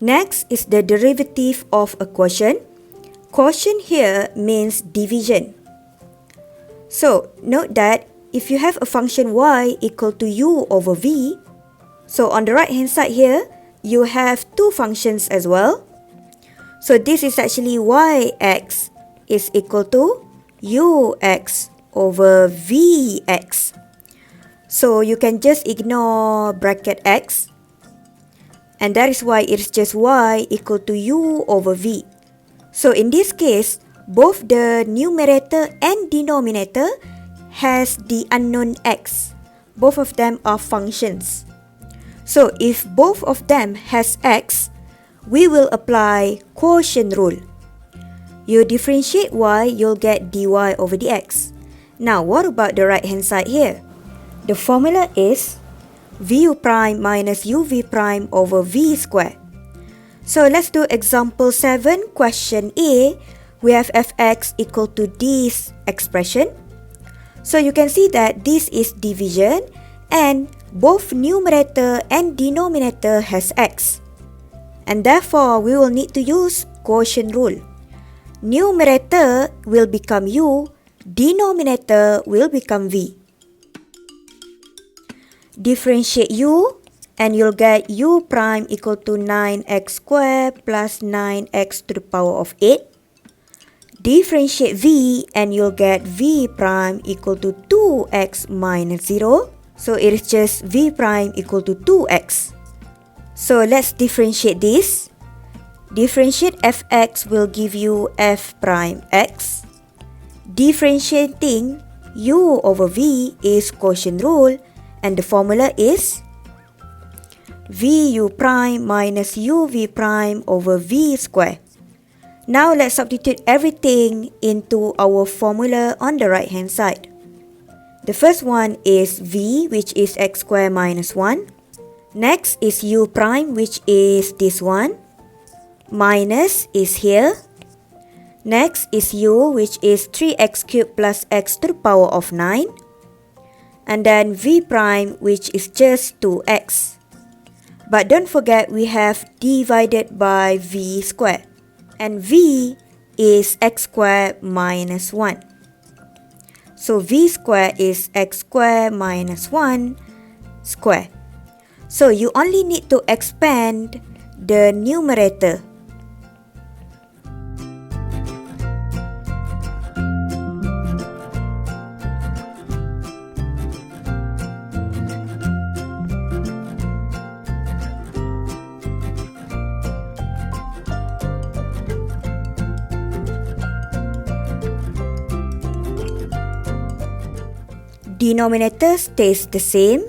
Next is the derivative of a quotient. Quotient here means division. So, note that if you have a function y equal to u over v, so on the right hand side here, you have two functions as well. So this is actually yx is equal to ux over vx. So you can just ignore bracket x, and that is why it is just y equal to u over v. So in this case, both the numerator and denominator has the unknown x. Both of them are functions. So if both of them has x, we will apply quotient rule. You differentiate y, you'll get dy over dx. Now what about the right hand side here? The formula is vu prime minus uv prime over v squared. So let's do example 7, question A. We have fx equal to this expression. So you can see that this is division and both numerator and denominator has x. And therefore, we will need to use quotient rule. Numerator will become u, denominator will become v. Differentiate u, and you'll get u prime equal to 9x squared plus 9x to the power of 8. Differentiate v, and you'll get v prime equal to 2x minus 0. So it is just v prime equal to 2x. So let's differentiate this. Differentiate fx will give you f prime x. Differentiating u over v is quotient rule, and the formula is vu prime minus uv prime over v squared. Now let's substitute everything into our formula on the right hand side. The first one is v, which is x squared minus 1. Next is u prime, which is this one. Minus is here. Next is u, which is 3x cubed plus x to the power of 9. And then v prime, which is just 2x. But don't forget we have divided by v squared. And v is x squared minus 1. So v squared is x squared minus 1 squared. So you only need to expand the numerator. Denominator stays the same.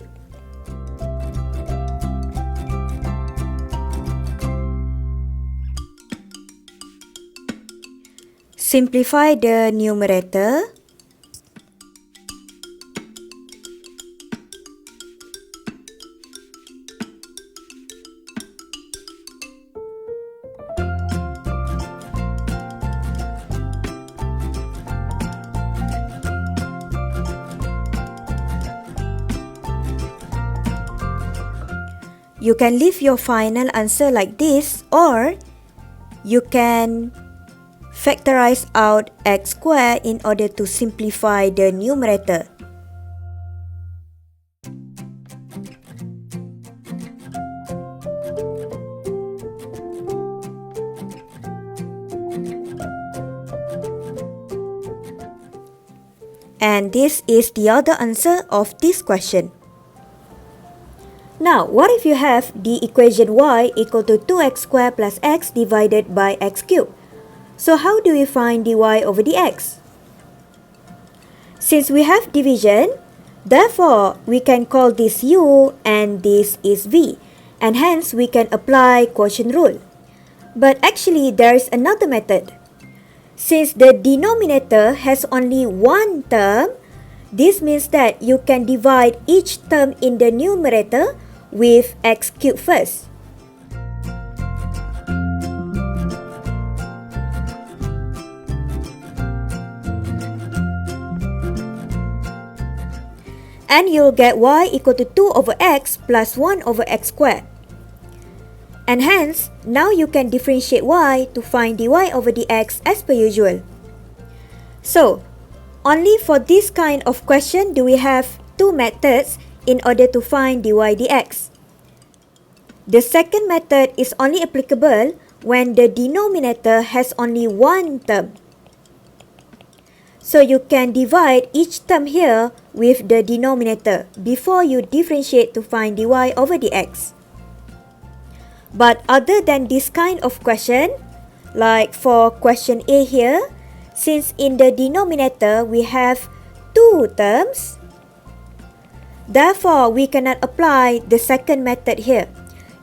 Simplify the numerator. You can leave your final answer like this, or you can factorize out x squared in order to simplify the numerator. And this is the other answer of this question. Now, what if you have the equation y equal to 2x squared plus x divided by x cubed? So how do we find dy over dx? Since we have division, therefore we can call this u and this is v, and hence we can apply quotient rule. But actually there is another method. Since the denominator has only one term, this means that you can divide each term in the numerator with x cubed first. And you'll get y equal to 2 over x plus 1 over x squared. And hence, now you can differentiate y to find dy over dx as per usual. So, only for this kind of question do we have two methods in order to find dy dx. The second method is only applicable when the denominator has only one term. So you can divide each term here with the denominator before you differentiate to find dy over dx. But other than this kind of question, like for question A here, since in the denominator we have two terms, therefore we cannot apply the second method here.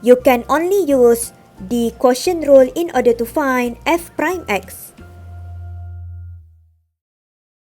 You can only use the quotient rule in order to find f prime x.